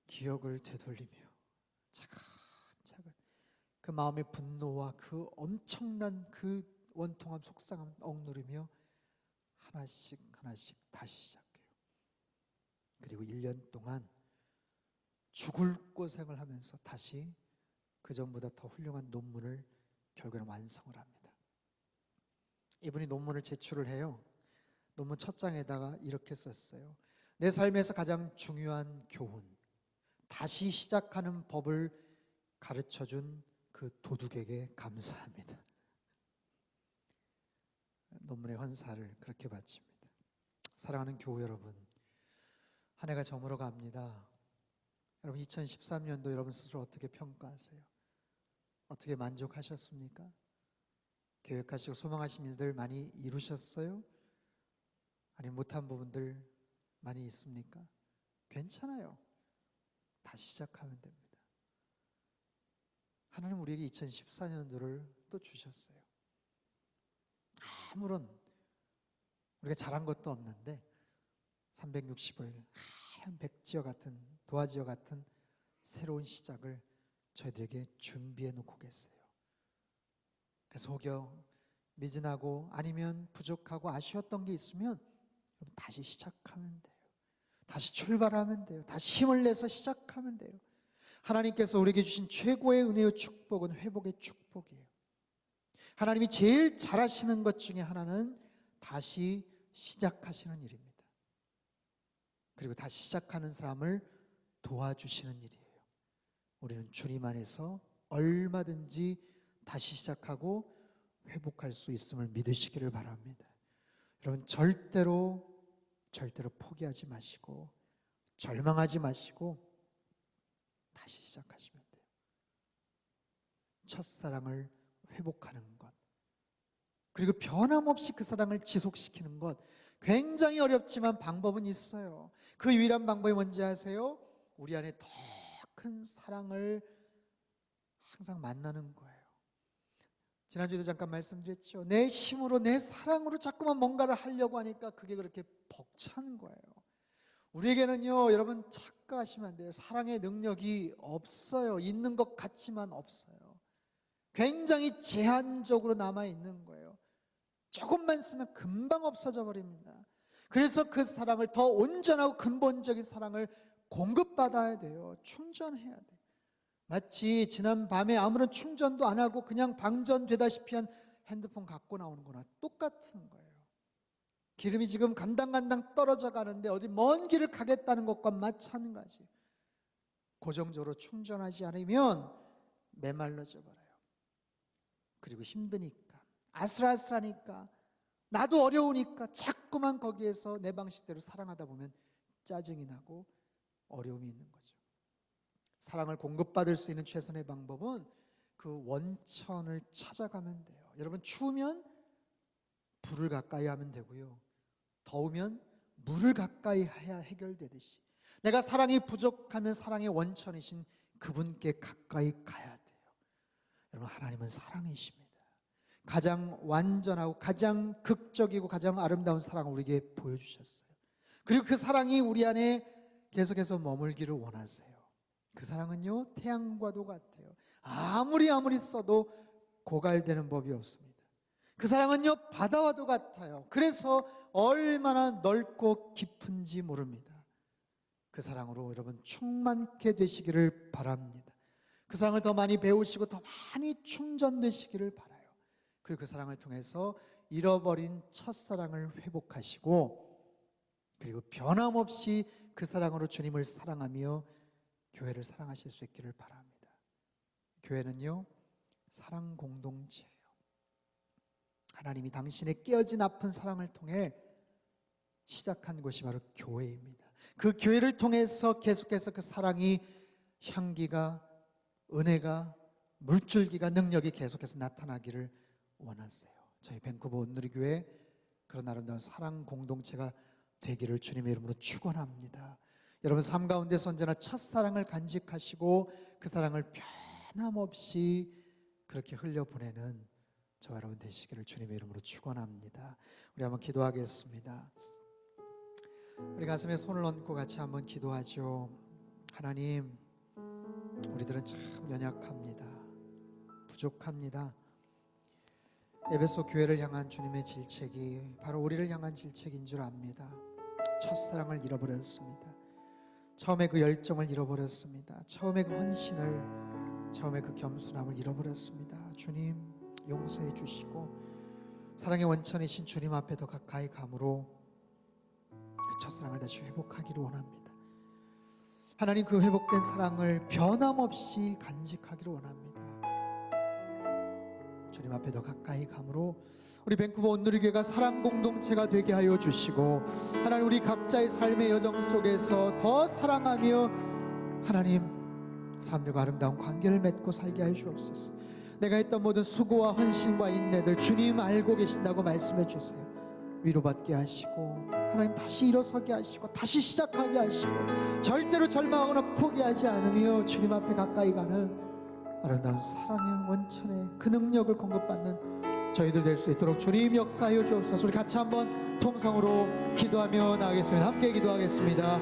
기억을 되돌리며 차근차근 그 마음의 분노와 그 엄청난 그 원통함, 속상함 억누르며 하나씩 하나씩 다시 시작해요. 그리고 1년 동안 죽을 고생을 하면서 다시 그 전보다 더 훌륭한 논문을 결국에는 완성을 합니다. 이분이 논문을 제출을 해요. 논문 첫 장에다가 이렇게 썼어요. 내 삶에서 가장 중요한 교훈, 다시 시작하는 법을 가르쳐준 그 도둑에게 감사합니다. 논문의 헌사를 그렇게 바칩니다. 사랑하는 교우 여러분, 한 해가 저물어 갑니다. 여러분 2013년도 여러분 스스로 어떻게 평가하세요? 어떻게 만족하셨습니까? 계획하시고 소망하신 일들 많이 이루셨어요? 아니 못한 부분들 많이 있습니까? 괜찮아요. 다시 시작하면 됩니다. 하나님 우리에게 2014년도를 또 주셨어요. 아무런 우리가 잘한 것도 없는데 365일 하얀 백지와 같은 도화지와 같은 새로운 시작을 저희들에게 준비해 놓고 계세요. 그래서 혹여 미진하고 아니면 부족하고 아쉬웠던 게 있으면 여러분 다시 시작하면 돼요. 다시 출발하면 돼요. 다시 힘을 내서 시작하면 돼요. 하나님께서 우리에게 주신 최고의 은혜와 축복은 회복의 축복이에요. 하나님이 제일 잘하시는 것 중에 하나는 다시 시작하시는 일입니다. 그리고 다시 시작하는 사람을 도와주시는 일이에요. 우리는 주님 안에서 얼마든지 다시 시작하고 회복할 수 있음을 믿으시기를 바랍니다. 여러분 절대로 포기하지 마시고 절망하지 마시고 다시 시작하시면 돼요. 첫사랑을 회복하는 것, 그리고 변함없이 그 사랑을 지속시키는 것, 굉장히 어렵지만 방법은 있어요. 그 유일한 방법이 뭔지 아세요? 우리 안에 더 큰 사랑을 항상 만나는 거예요. 지난주에도 잠깐 말씀드렸죠. 내 힘으로 내 사랑으로 자꾸만 뭔가를 하려고 하니까 그게 그렇게 벅찬 거예요. 우리에게는요, 여러분 착각하시면 안 돼요. 사랑의 능력이 없어요. 있는 것 같지만 없어요. 굉장히 제한적으로 남아있는 거예요. 조금만 쓰면 금방 없어져 버립니다. 그래서 그 사랑을 더 온전하고 근본적인 사랑을 공급받아야 돼요. 충전해야 돼요. 마치 지난 밤에 아무런 충전도 안 하고 그냥 방전되다시피 한 핸드폰 갖고 나오는 거나 똑같은 거예요. 기름이 지금 간당간당 떨어져 가는데 어디 먼 길을 가겠다는 것과 마찬가지. 고정적으로 충전하지 않으면 메말라져 버려요. 그리고 힘드니까, 아슬아슬하니까, 나도 어려우니까 자꾸만 거기에서 내 방식대로 사랑하다 보면 짜증이 나고 어려움이 있는 거죠. 사랑을 공급받을 수 있는 최선의 방법은 그 원천을 찾아가면 돼요. 여러분 추우면 불을 가까이 하면 되고요. 더우면 물을 가까이 해야 해결되듯이 내가 사랑이 부족하면 사랑의 원천이신 그분께 가까이 가야 돼요. 여러분 하나님은 사랑이십니다. 가장 완전하고 가장 극적이고 가장 아름다운 사랑을 우리에게 보여주셨어요. 그리고 그 사랑이 우리 안에 계속해서 머물기를 원하세요. 그 사랑은요 태양과도 같아요. 아무리 써도 고갈되는 법이 없습니다. 그 사랑은요 바다와도 같아요. 그래서 얼마나 넓고 깊은지 모릅니다. 그 사랑으로 여러분 충만케 되시기를 바랍니다. 그 사랑을 더 많이 배우시고 더 많이 충전되시기를 바라요. 그리고 그 사랑을 통해서 잃어버린 첫사랑을 회복하시고 그리고 변함없이 그 사랑으로 주님을 사랑하며 교회를 사랑하실 수 있기를 바랍니다. 교회는요 사랑 공동체예요. 하나님이 당신의 깨어진 아픈 사랑을 통해 시작한 곳이 바로 교회입니다. 그 교회를 통해서 계속해서 그 사랑이 향기가 은혜가, 물줄기가, 능력이 계속해서 나타나기를 원하세요. 저희 밴쿠버 온누리교회 그런 아름다운 사랑 공동체가 되기를 주님의 이름으로 축원합니다. 여러분 삶 가운데서 언제나 첫사랑을 간직하시고 그 사랑을 변함없이 그렇게 흘려보내는 저와 여러분 되시기를 주님의 이름으로 축원합니다. 우리 한번 기도하겠습니다. 우리 가슴에 손을 얹고 같이 한번 기도하죠. 하나님, 우리들은 참 연약합니다. 부족합니다. 에베소 교회를 향한 주님의 질책이 바로 우리를 향한 질책인 줄 압니다. 첫사랑을 잃어버렸습니다. 처음에 그 열정을 잃어버렸습니다. 처음에 그 헌신을, 처음에 그 겸손함을 잃어버렸습니다. 주님 용서해 주시고 사랑의 원천이신 주님 앞에 더 가까이 감으로 그 첫사랑을 다시 회복하기를 원합니다. 하나님, 그 회복된 사랑을 변함없이 간직하기를 원합니다. 주님 앞에 더 가까이 감으로 우리 밴쿠버 온누리교회가 사랑 공동체가 되게 하여 주시고, 하나님 우리 각자의 삶의 여정 속에서 더 사랑하며 하나님 사람들과 아름다운 관계를 맺고 살게 하여 주옵소서. 내가 했던 모든 수고와 헌신과 인내들 주님 알고 계신다고 말씀해 주세요. 위로받게 하시고 하나님 다시 일어서게 하시고 다시 시작하게 하시고 절대로 절망하거나 포기하지 않으며 주님 앞에 가까이 가는 아름다운 사랑의 원천에 그 능력을 공급받는 저희들 될 수 있도록 주님 역사하여 주옵소서. 우리 같이 한번 통성으로 기도하며 나가겠습니다. 함께 기도하겠습니다.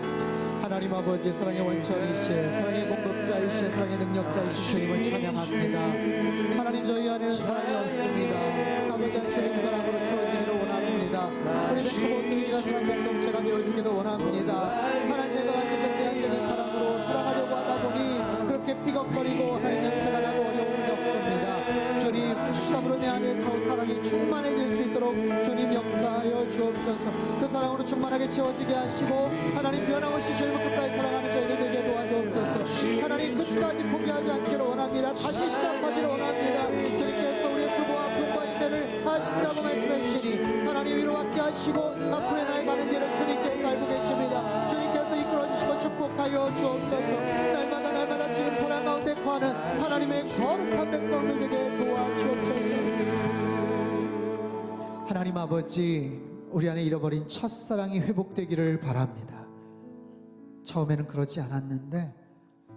하나님 아버지, 사랑의 원천이시여, 사랑의 공급자이시여, 사랑의 능력자이신 주님을 찬양합니다. 하나님, 저희 안에는 사랑이 없습니다. 아버지, 주님 사랑으로 채워지기를 원합니다. 우리 밴쿠버 온누리교회가 사랑 공동체가 되어지기를 원합니다. 하나님, 내가 가진 그 제한적인 사랑으로 사랑하려고 하다 보니 그렇게 삐걱거리고 하나님 냄새가 나고 어려움이 없습니다. 주님, 참으로 내 안에서 사랑이 충만해질 수 있도록 주님 역사하여 주옵소서. 그 사랑으로 충만하게 채워지게 하시고 하나님 변함없이 주님을 끝까지 사랑하는 저희들 되게 도와주옵소서. 하나님, 끝까지 포기하지 않기를 원합니다. 다시 시작하기를 원합니다. 주님께서 우리의 수고와 아픔과 인내를 하신다고 말씀해 주시니 하나님 위로받게 하시고 앞으로의 나의 가는 길을 주님께서 알고 계십니다. 주님께서 이끌어주시고 축복하여 주옵소서. 날마다 주님 사랑 가운데 거하는 하나님의 거룩한 백성들 되게 도와주옵소서. 하나님 아버지, 우리 안에 잃어버린 첫사랑이 회복되기를 바랍니다. 처음에는 그러지 않았는데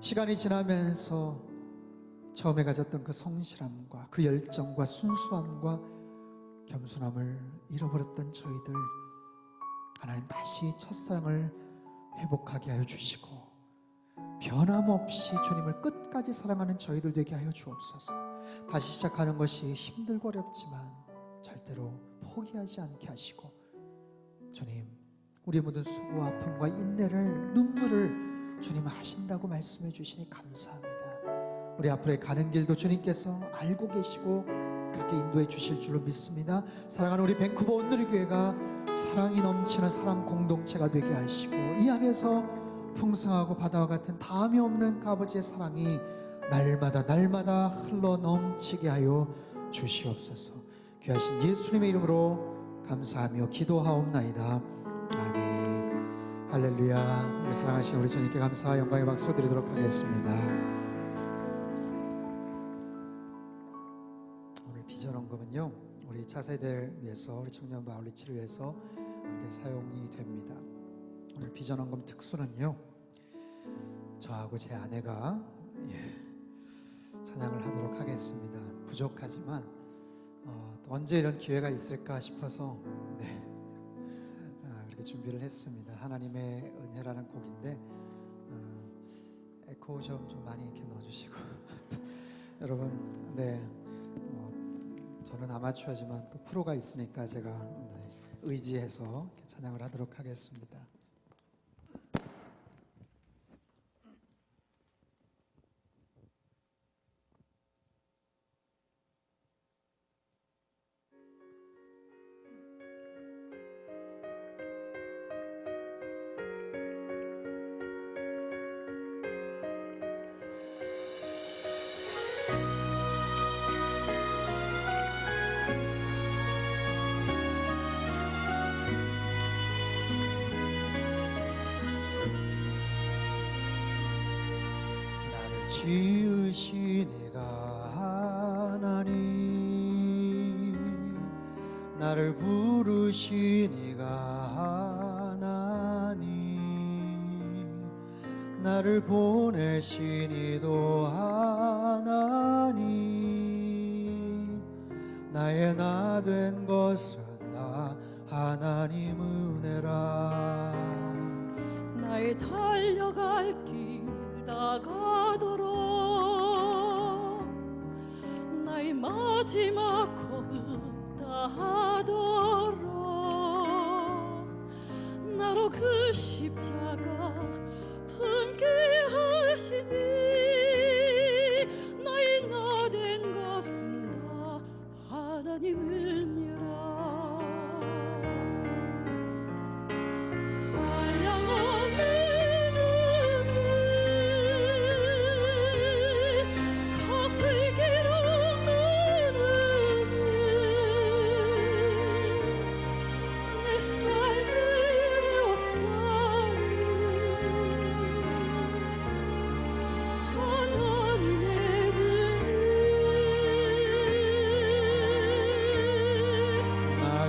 시간이 지나면서 처음에 가졌던 그 성실함과 그 열정과 순수함과 겸손함을 잃어버렸던 저희들, 하나님 다시 첫사랑을 회복하게 하여 주시고 변함없이 주님을 끝까지 사랑하는 저희들 되게 하여 주옵소서. 다시 시작하는 것이 힘들고 어렵지만 절대로 포기하지 않게 하시고 주님, 우리의 모든 수고와 아픔과 인내를, 눈물을 주님 아신다고 말씀해 주시니 감사합니다. 우리 앞으로의 가는 길도 주님께서 알고 계시고 그렇게 인도해 주실 줄로 믿습니다. 사랑하는 우리 밴쿠버 온누리교회가 사랑이 넘치는 사랑 공동체가 되게 하시고 이 안에서 풍성하고 바다와 같은 다함이 없는 아버지의 사랑이 날마다 흘러 넘치게 하여 주시옵소서. 귀하신 예수님의 이름으로 감사하며 기도하옵나이다. 아멘. 할렐루야. 우리 사랑하신 우리 주님께 감사와 영광의 박수 드리도록 하겠습니다. 오늘 비전 헌금은요, 우리 차세대를 위해서, 우리 청년부 아울리치를 위해서 그렇게 사용이 됩니다. 오늘 비전 헌금 특수는요, 저하고 제 아내가 찬양을 하도록 하겠습니다. 부족하지만 또 언제 이런 기회가 있을까 싶어서 그렇게 준비를 했습니다. 하나님의 은혜라는 곡인데 에코 좀 많이 이렇게 넣어주시고 여러분, 저는 아마추어지만 또 프로가 있으니까 제가 의지해서 이렇게 찬양을 하도록 하겠습니다. 치유해 부르시니가 하나님, 나를 부르시니가 하나님, 나를 보내시니도 하나님, 나의 나 된 것은 나 하나님 은혜라. 나의 달려갈 길 다가도록 나의 마지막 호흡 다하도록 나로 그 십자가 품게 하시니 나의 나 된 것은 다 하나님 은혜라.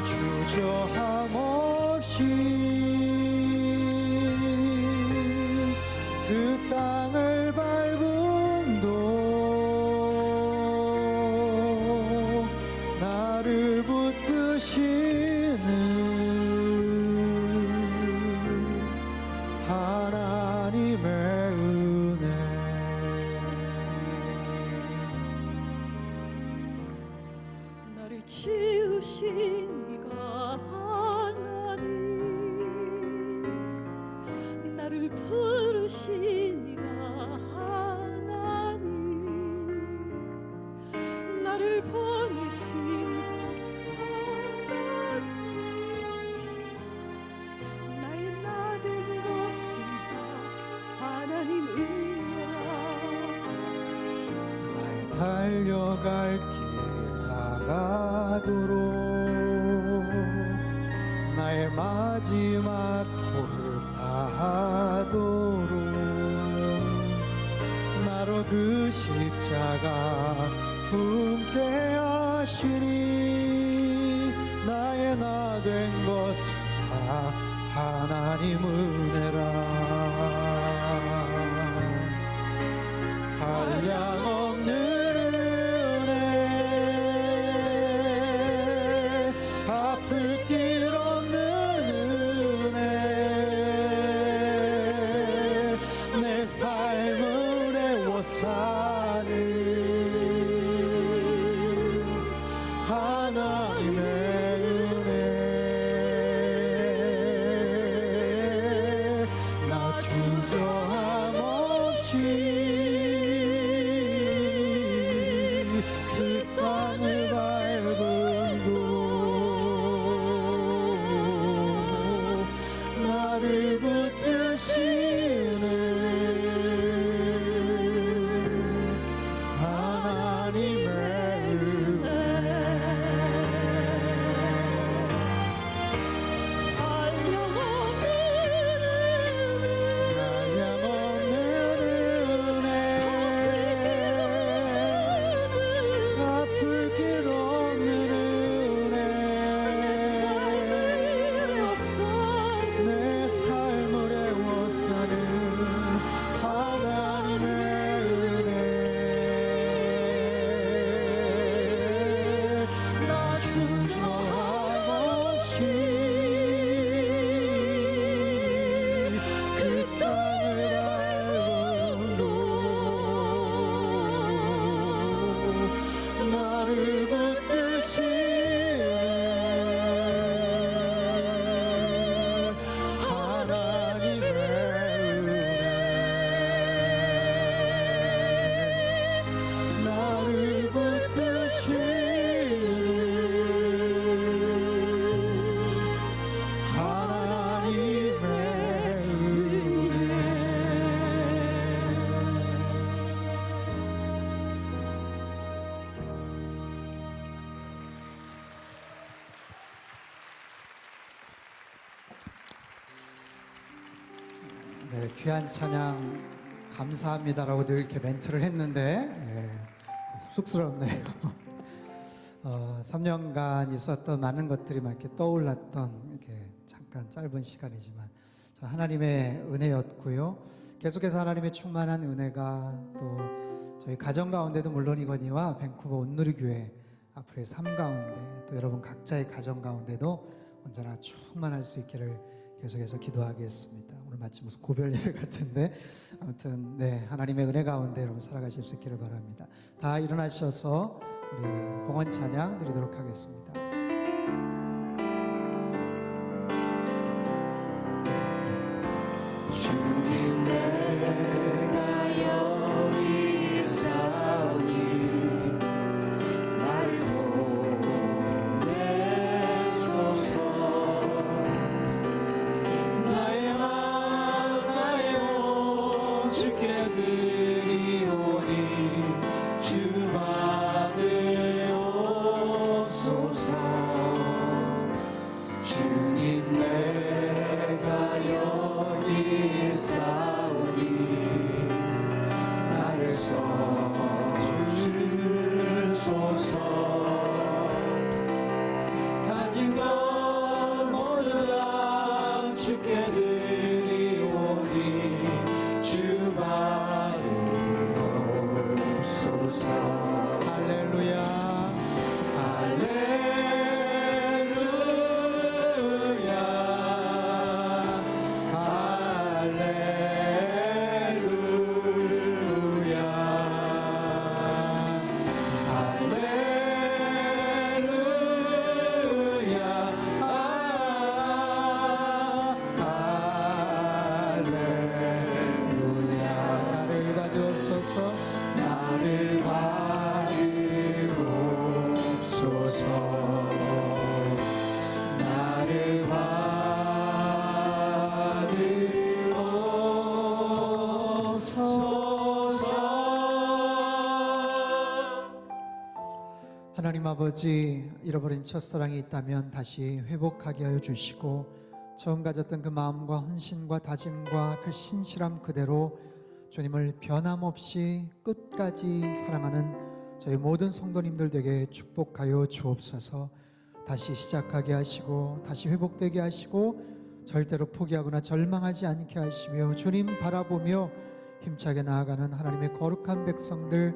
주저함 없이 그 땅을 밟음도 나를 붙드시는 하나님의 은혜. 나를 지으신 나를 부르시니가 하나님, 나를 보내시니가 하나님, 나의 나 된 것은 다 하나님 은혜라. 나의 달려갈 길 다가도록 나의 마지막 호흡 다하도록 나로 그 십자가 품게 하시니 나의 나 된 것은 다 하나님 은혜라. 한량없는 은혜, 아플 길 없는 은혜, 내 삶을 애워싸는 하나님의 은혜. 나 주저함 없이 그 땅을 밟음도 나를 붙드시는 하나님의 은혜. 한량없는 은혜, 아플 길 없는 은혜, 내 삶을 애워싸는 하나님의 은혜. 나 주저함 없이 그 땅을 밟음도 나를 붙드시는 하나님의 은혜. 나를 붙드시는 하나님의 은혜. 네, 귀한 찬양 감사합니다라고 늘 이렇게 멘트를 했는데 쑥스럽네요. 3년간 있었던 많은 것들이 막 이렇게 떠올랐던 이렇게 잠깐 짧은 시간이지만 하나님의 은혜였고요. 계속해서 하나님의 충만한 은혜가 또 저희 가정 가운데도 물론이거니와 밴쿠버 온누리교회 앞으로의 삶 가운데 또 여러분 각자의 가정 가운데도 언제나 충만할 수 있기를 계속해서 기도하겠습니다. 오늘 마치 무슨 고별 예배 같은데 아무튼 하나님의 은혜 가운데 여러분 살아가실 수 있기를 바랍니다. 다 일어나셔서 우리 봉헌 찬양 드리도록 하겠습니다. 주님 내가 여기 있사오니 나를 보내소서. 나의 마음 나의 온 주께 드리오니 주 받으옵소서. 주님 내가 여기 있사오니 나를 써주소서. 가진 것 모두 다 주께 드리오니 주 받으옵소서. 할렐루야 할렐루야 할렐루야 할렐루야. 나를 받으옵소서. 나를 받으옵소서. 나를 받으옵소서. 하나님 아버지, 잃어버린 첫사랑이 있다면 다시 회복하게 하여 주시고 처음 가졌던 그 마음과 헌신과 다짐과 그 신실함 그대로 주님을 변함없이 끝까지 사랑하는 저희 모든 성도님들 되게 축복하여 주옵소서. 다시 시작하게 하시고 다시 회복되게 하시고 절대로 포기하거나 절망하지 않게 하시며 주님 바라보며 힘차게 나아가는 하나님의 거룩한 백성들,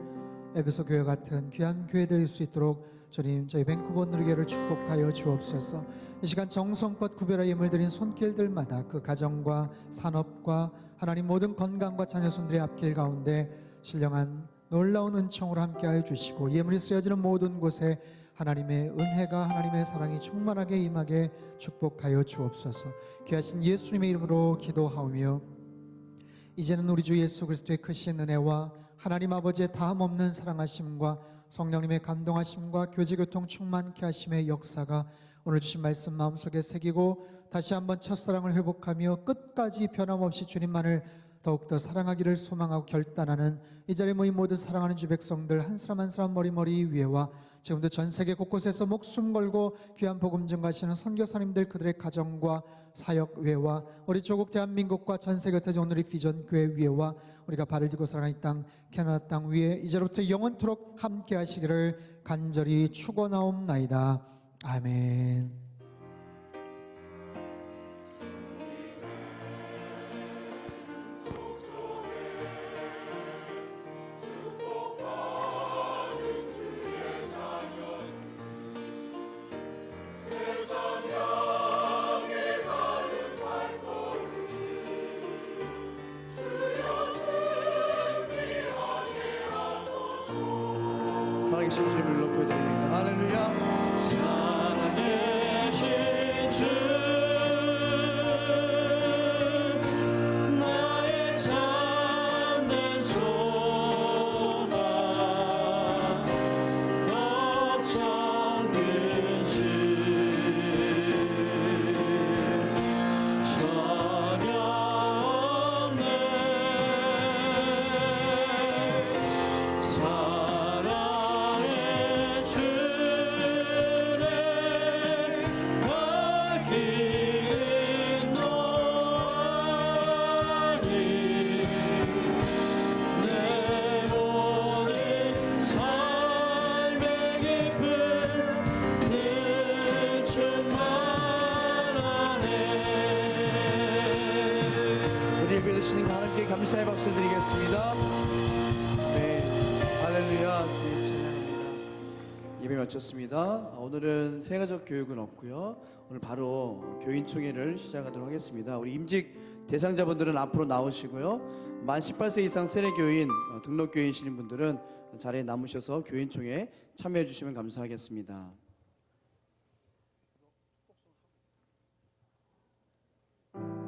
에베소 교회 같은 귀한 교회 될 수 있도록 주님 저희 밴쿠버 온누리교회를 축복하여 주옵소서. 이 시간 정성껏 구별하여 예물 드린 손길들마다 그 가정과 산업과 하나님 모든 건강과 자녀손들의 앞길 가운데 신령한 놀라운 은총으로 함께하여 주시고 예물이 쓰여지는 모든 곳에 하나님의 은혜가 하나님의 사랑이 충만하게 임하게 축복하여 주옵소서. 귀하신 예수님의 이름으로 기도하오며 이제는 우리 주 예수 그리스도의 크신 은혜와 하나님 아버지의 다함없는 사랑하심과 성령님의 감동하심과 교제교통 충만케 하심의 역사가 오늘 주신 말씀 마음속에 새기고 다시 한번 첫사랑을 회복하며 끝까지 변함없이 주님만을 더욱더 사랑하기를 소망하고 결단하는 이 자리에 모인 모든 사랑하는 주 백성들 한 사람 한 사람 머리 위에와 지금도 전 세계 곳곳에서 목숨 걸고 귀한 복음 증거하시는 선교사님들 그들의 가정과 사역 위에와 우리 조국 대한민국과 전 세계 흩어진 오늘의 비전 교회 위에와 우리가 발을 들고 살아가는 이 땅 캐나다 땅 위에 이제로부터 영원토록 함께 하시기를 간절히 축원하옵나이다. 아멘. 살아계신 주님을 높여드립니다. 할렐루야. 살아계신 주 나의 참된 소망 걱정 근심 전혀 없네. 사랑의 주를 밝히 주님 하나님께 감사의 박수 드리겠습니다. 네, 할렐루야. 주님 찬양합니다. 예배 마쳤습니다. 오늘은 새가족 교육은 없고요. 오늘 바로 교인총회를 시작하도록 하겠습니다. 우리 임직 대상자분들은 앞으로 나오시고요. 만 18세 이상 세례교인, 등록교인이신 분들은 자리에 남으셔서 교인총회 참여해 주시면 감사하겠습니다.